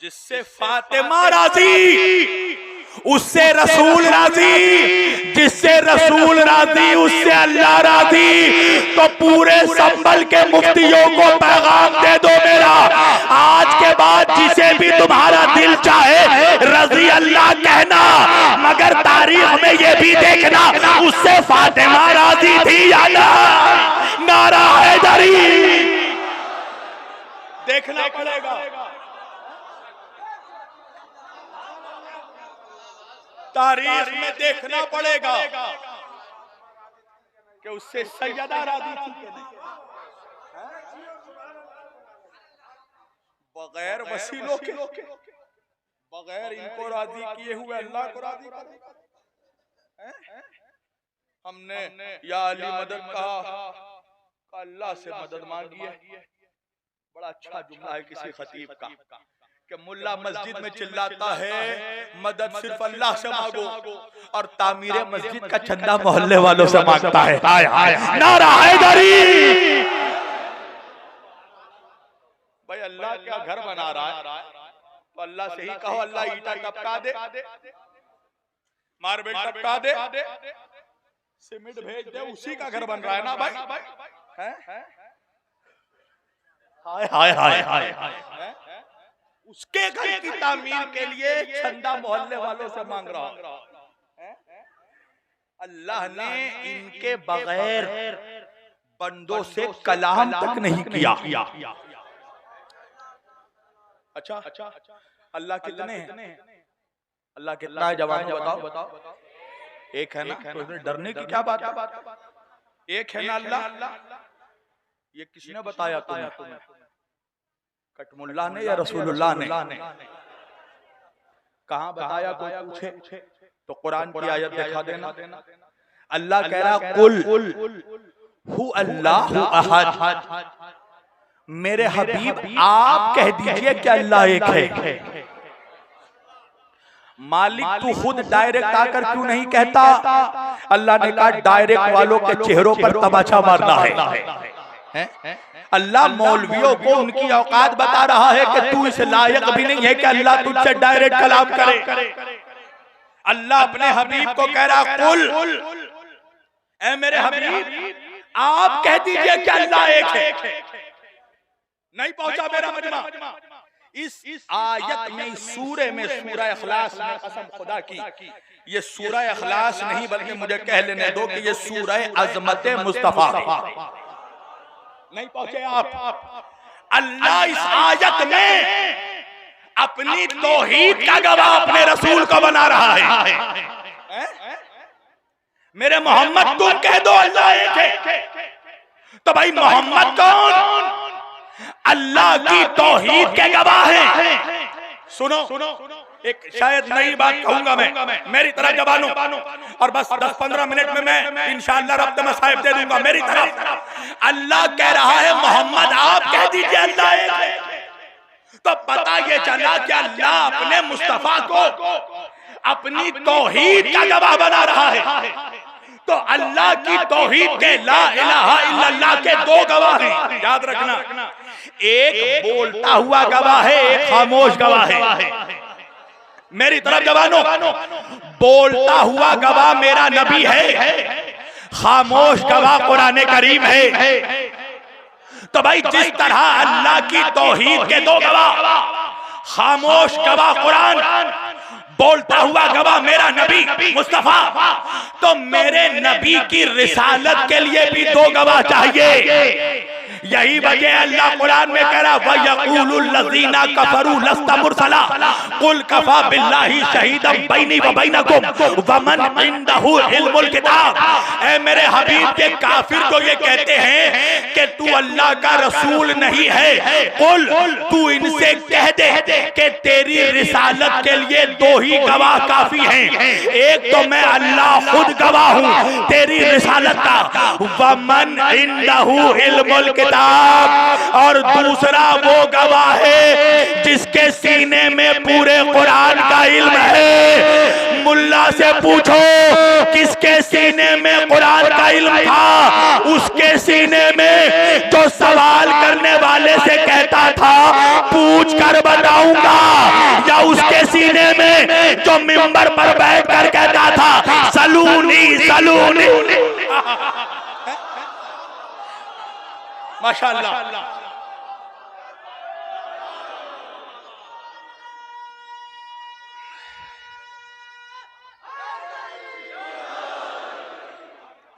जिससे फातिमा राजी उससे रसूल राजी, जिससे रसूल राजी उससे अल्लाह राजी। तो पूरे संभल के मुफ्तियों को पैगाम दे दो मेरा, आज के बाद जिसे भी तुम्हारा दिल चाहे रजी अल्लाह कहना, मगर तारीख में ये भी देखना उससे फातिमा राजी थी या ना। नारा हैदरी देखना पड़ेगा, तारीख में देखना पड़ेगा कि उससे सैयदा राजी थी कि नहीं। बगैर वसीलों के, बगैर इनको राजी किए हुए अल्लाह को राजी कर। हमने या अली मदद कहा, अल्लाह से मदद मांगी है। बड़ा अच्छा जुमला है किसी खतीब का कि मुल्ला मस्जिद में चिल्लाता है मदद सिर्फ अल्लाह से मांगो, और तामीरे मस्जिद का चंदा मोहल्ले वालों से मांगता है। हाय हाय नारा हैदरी। भाई अल्लाह क्या घर बना रहा है तो अल्लाह से ही कहो, अल्लाह ईटा टपका दे, मार्बल टपका दे, सीमेंट भेज दे, उसी का घर बन रहा है ना भाई। हाय हाय हाय हाय हाय, उसके घर की तामीर के लिए चंदा मोहल्ले वालों से मांग रहा है। अल्लाह ने इनके बगैर बंदों से कलाम तक नहीं किया। अच्छा अल्लाह कितने हैं? अल्लाह कितना है जवानों बताओ। एक है ना, तो इसमें डरने की क्या बात है? एक है ना अल्लाह। ये किसने बताया तुम्हें? कटमुल्ला ने या रसूलुल्लाह ने? कहाँ बताया कोई पूछे तो कुरान की आयत दिखा देना। अल्लाह कह रहा कुल हु अल्लाहु अहद, मेरे हबीब आप कह दीजिए कि अल्लाह एक है। मालिक तू खुद डायरेक्ट आकर क्यों नहीं कहता? अल्लाह ने कहा डायरेक्ट वालों के चेहरों पर तमाचा मारना है। अल्लाह मौलवियों को उनकी औकात बता रहा है कि तू इस लायक भी नहीं है कि अल्लाह तुझसे डायरेक्ट कलाम करे। अल्लाह अपने हबीब को कह रहा कुल ऐ मेरे हबीब आप कह दीजिए कि अल्लाह एक है। नहीं पहुंचा मेरा मजमा। इस आयत में, इस सूरे में, सूरह इखलास में, कसम खुदा की ये सूरह इखलास नहीं बल्कि मुझे कह लेने दो कि ये सूरह अज़मत मुस्तफा है। नहीं पहुंचे आप। अल्लाह इस आयत में अपनी तौहीद का गवाह अपने रसूल को बना रहा है। मेरे मोहम्मद तुम कह दो अल्लाह एक है, तो भाई मोहम्मद कौन? अल्लाह की तौहीद के गवाह हैं। सुनो एक शायद नई बात कहूंगा मैं, मेरी तरह जवानों, और बस 10-15 मिनट में मैं इंशाअल्लाह रब्त मसाइब दे दूंगा मेरी तरफ। अल्लाह कह रहा है मोहम्मद आप कह दीजिए अल्लाह एक है, तो पता ये चला कि अल्लाह अपने मुस्तफा को अपनी तौहीद का गवाह बना रहा है। तो अल्लाह की तौहीद के ला इलाहा इल्लल्लाह के दो गवाह हैं, याद रखना। एक बोलता हुआ गवाह है, एक खामोश गवाह है। मेरी तरफ जवानों, बोलता हुआ गवाह मेरा नबी है, खामोश गवाह कुरान करीम है। तो भाई जिस तरह अल्लाह की तौहीद के दो गवाह, खामोश गवाह कुरान, बोलता हुआ गवाह मेरा नबी मुस्तफा, तो मेरे नबी की रिसालत के लिए भी दो गवाह चाहिए। यही वजह अल्लाह कुरान में कह रहा वयक़ूलुल लज़ीना कफ़रू लस्ता मुरसला कुल कफ़ा बिल्लाहि शहीदम बैनी व बैनकुम व मन इंदहु इल्मुल किताब। ऐ मेरे हबीब के काफिर को ये कहते हैं कि तू अल्लाह का रसूल नहीं है, कुल तू इनसे कह दे कि तेरी रिसालत के लिए दो ही गवाह काफी हैं। एक तो मैं अल्लाह खुद गवाह हूँ तेरी रिसालत का, व मन इंदहु इल्मुल किताब, और दूसरा वो गवाह है जिसके सीने में पूरे कुरान का इल्म है। मुल्ला से पूछो किसके सीने में कुरान का इल्म था? उसके सीने में जो सवाल करने वाले से कहता था पूछ कर बताऊंगा। मिंबर पर बैठ कर कहता था सलूनी सलूनी। माशाअल्लाह।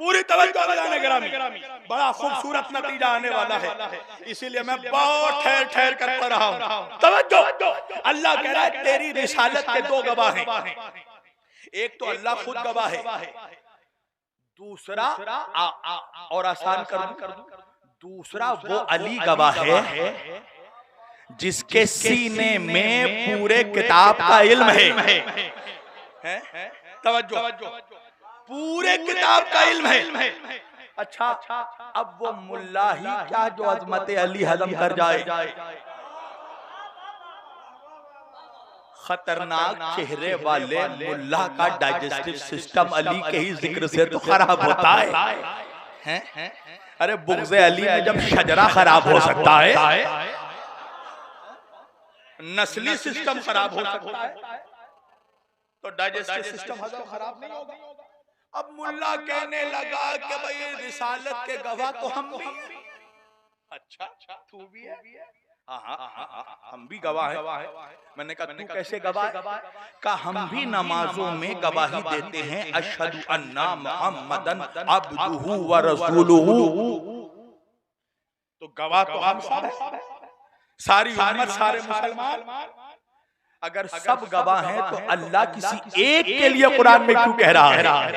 पूरी तवज्जो लगाने ग्रामी, बड़ा खूबसूरत नतीजा आने वाला है, इसीलिए मैं बहुत ठहर ठहर कर पढ़ रहा हूं। तवज्जो, अल्लाह कह रहा है तेरी रिसालत के दो गवाह हैं। एक तो अल्लाह खुद गवाह है, दूसरा और आसान कर दूं, दूसरा वो अली गवाह है जिसके सीने में पूरे किताब का इल्म है। तवज्जो, पूरे किताब का इल्म है। अच्छा, अब वो मुल्ला ही क्या जो अजमत अली हजम कर जाए। खतरनाक चेहरे वाले मुल्ला का डाइजेस्टिव सिस्टम अली के ही जिक्र से तो खराब होता है। अरे बुग़्ज़े अली में जब शजरा खराब हो सकता है, नस्ली सिस्टम खराब हो सकता है, तो डाइजेस्टिव सिस्टम खराब नहीं होगा। अब मुल्ला कहने लगा कि भाई रिसालत के गवाह तो हम भी। अच्छा, तू भी है? हाँ, हम भी गवाह हैं। मैंने कहा तू कैसे गवाह है? कहा हम भी नमाजों में गवाही देते हैं अशहदु अन्ना मुहम्मदन अब्दुहु व रसूलुहु। तो गवाह तो हम सब हैं, सारी उम्मत, सारे मुसलमान। अगर सब गवाह हैं तो अल्लाह किसी एक के लिए कुरान में क्यों कह रहा है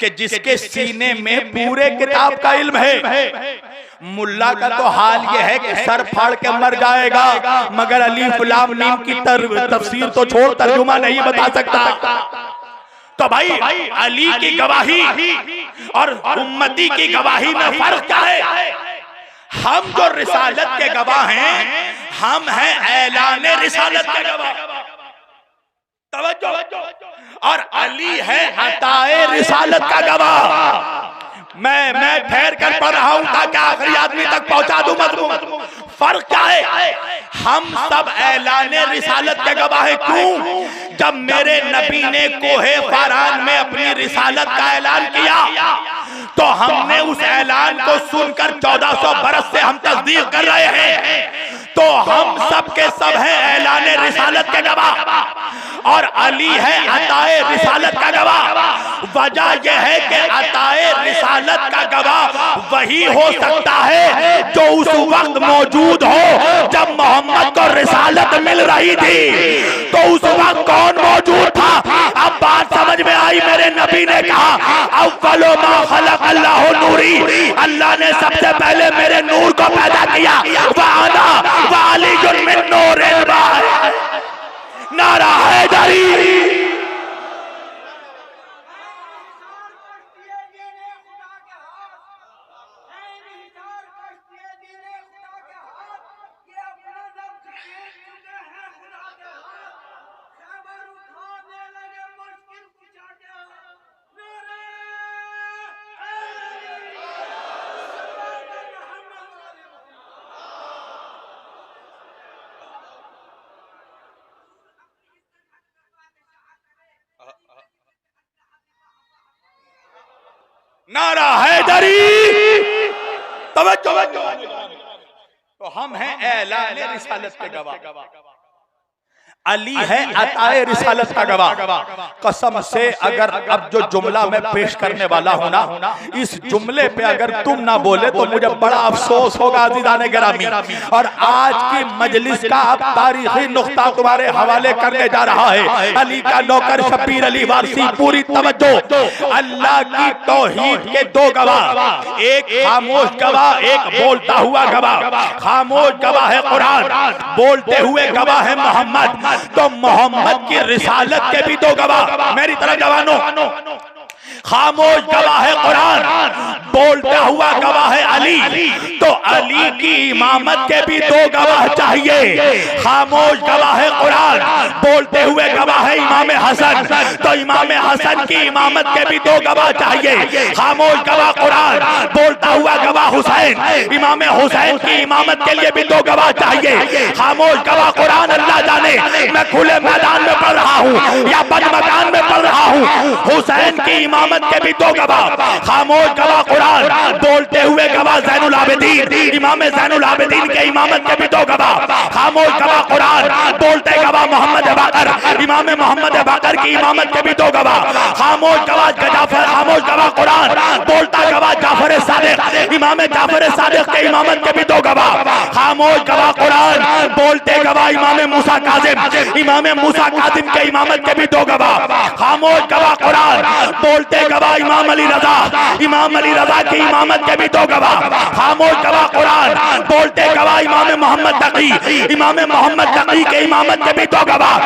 कि जिसके सीने में पूरे किताब का इल्म है? मुल्ला का तो हाल यह है कि सर फाड़ के मर जाएगा, मगर अलीफ लाम मीम की तफसीर तो छोड़ तर्जुमा नहीं बता सकता। तो भाई अली की गवाही और उम्मती की गवाही में फर्क क्या है? हम जो रिसालत के गवाह हैं, हम हैं ऐलान रिसालत के गवाह। तवज्जो, और अली है अताए रिसालत का गवाह। मैं ठहर कर पढ़ रहा हूं ताकि आखिरी आदमी तक पहुंचा दूं मजमून। फर्क क्या है? हम सब ऐलान रिसालत के गवाह हैं। क्यों? जब मेरे नबी ने कोहे फारान में अपनी रिसालत का ऐलान किया तो हमने उस ऐलान को सुनकर 1400 बरस से हम तस्दीक कर रहे हैं। तो हम सब के सब हैं ऐलान रिसालत के गवाह, और अली है अताए रिसालत का गवाह। वजह यह है कि अताए रिसालत का गवाह वही हो सकता है जो उस वक्त मौजूद हो जब मोहम्मद को रिसालत मिल रही थी। तो उस वक्त कौन मौजूद था? अब बात समझ में आई। मेरे नबी ने कहा अव्वलु मा खलक अल्लाहु नूरी, अल्लाह ने सबसे पहले मेरे नूर को पैदा किया। वाना वालियुन मिन नूरिल बार। नारा हैदरी। नारा हैदरी। तवज्जो, तो हम हैं ऐलान रिसालत के गवाह। अली है अताए रिसालत का गवाह। कसम से अगर अब जो जुमला मैं पेश करने वाला हूं ना, इस जुमले पे अगर तुम ना बोले तो मुझे बड़ा अफसोस होगा अज़ीज़ाने गिरामी। और आज की मजलिस का अब तारीखी नुक्ता तुम्हारे हवाले करने जा रहा है। अली का नौकर शब्बीर अली वारसी। पूरी तवज्जो। अल्लाह की तौहीद के दो गवाह, एक खामोश गवाह, एक बोलता हुआ गवाह। खामोश गवाह है कुरान, बोलते हुए गवाह है मोहम्मद। तो मोहम्मद की रिसालत के भी दो गवाह। मेरी तरह जवानों, खामोश गवाह है कुरान, बोलता हुआ गवाह है अली। तो अली की इमामत के भी दो गवाह चाहिए। खामोश गवाह है कुरान, बोलते हुए गवाह है इमाम हसन, तो इमाम हसन की इमामत के भी दो गवाह चाहिए। खामोश गवाह कुरान, बोलता हुआ गवाह हुसैन, इमाम हुसैन की इमामत के लिए भी दो गवाह चाहिए। खामोश गवाह कुरान, अल्लाह जाने मैं खुले मैदान में पढ़ रहा हूँ या बंद मकान में पढ़ रहा हूँ, हुसैन की इमामत के भी दो गवाह। खामोश गवाह कुरान, बोलते हुए गवाह ज़ैनुल आबिदीन, इमाम ज़ैनुल आबिदीन के इमामत के भी दो गवाह। खामोश गवाह कुरान, बोलते गवाह मोहम्मद बाकर, इमाम मोहम्मद बाकर की इमामत के भी दो गवाह। खामोश गवाह जाफर, खामोश गवाह कुरान, बोलता गवाह जाफर सादिक, इमाम जाफर सादिक के इमामत के भी दो गवाह। खामोश गवाह कुरान, बोलते गवाह इमाम मूसा काजिम, इमाम मूसा काजिम के इमामत के भी दो गवाह। खामोश गवाह कुरान, बोलते गवाह इमाम अली रजा, इमाम अली रजा की इमामत के भी दो गवाह। खामोश गवाह कुरान, बोलते गवाह इमाम मोहम्मद तकी, इमाम मोहम्मद तकी के इमामत के भी दो गवाह।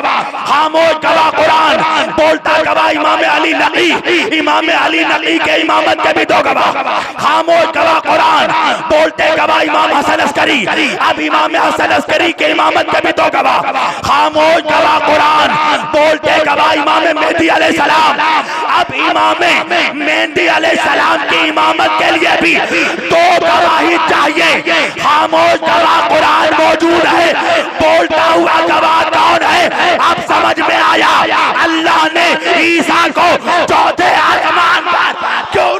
खामोश गवाह कुरान, बोलता गवाह इमाम अली नकी, इमाम अली नकी के इमामत के भी दो गवाह। खामोश गवाह कुरान, बोलते गवाह इमाम हसन अस्करी, अब इमाम हसन अस्करी के इमामत के भी दो गवाह। खामोश गवाह कुरान, बोलते गवाह इमाम मेहदी अलैहिस्सलाम, अब इमाम मेहदी अलैहिस्सलाम की इमामत के लिए भी दो गवाही चाहिए। खामोश गवाह कुरान मौजूद है, बोलता हुआ गवाह कौन है? अब समझ में आया अल्लाह ने ईसा को चौथे आसमान पर क्यों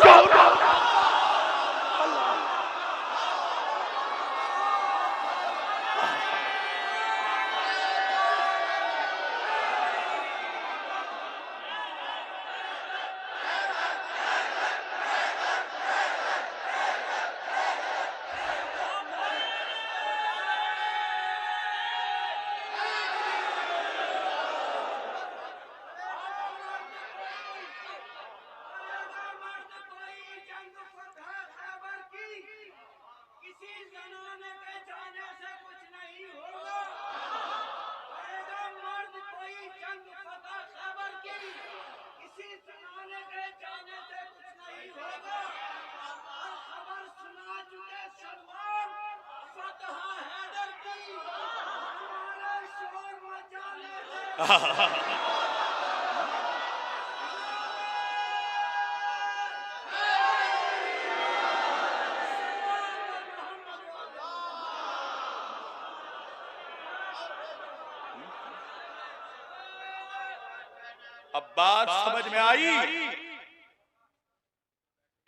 अब बात समझ में आई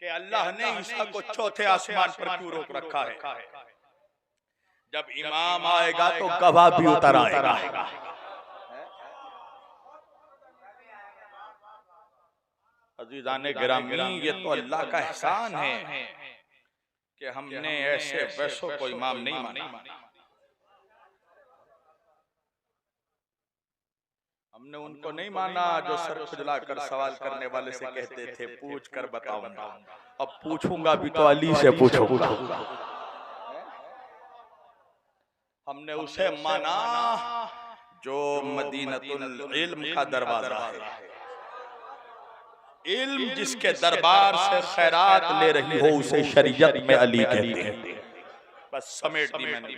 कि अल्लाह ने ईसा को चौथे आसमान पर क्यों रोक रखा है। जब इमाम आएगा तो गवाह भी उतर आएगा। अज़ीज़ाने गिरामी, ये तो अल्लाह का एहसान है कि हमने ऐसे वैसों को इमाम नहीं माना। हमने उनको नहीं माना जो सर खुजला कर सवाल करने वाले से कहते थे पूछ कर बताऊंगा। अब पूछूंगा भी तो अली से पूछूंगा। हमने उसे माना जो मदीनतुल इल्म का दरवाजा है, इल्म जिसके दरबार से खैरात ले रही हो उसे शरीयत में अली कहते हैं। बस समेट दी मैंने।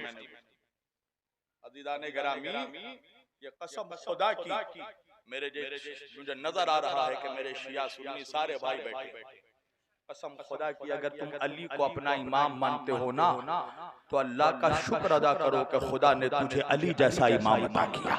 अज़ीज़ाने गिरामी, ये कसम खुदा की मेरे मुझे नजर आ रहा है कि मेरे शिया सुन्नी सारे भाई बैठे, कसम खुदा की अगर तुम अली को अपना इमाम मानते हो ना तो अल्लाह का शुक्र अदा करो कि खुदा ने तुझे अली जैसा इमाम अता किया।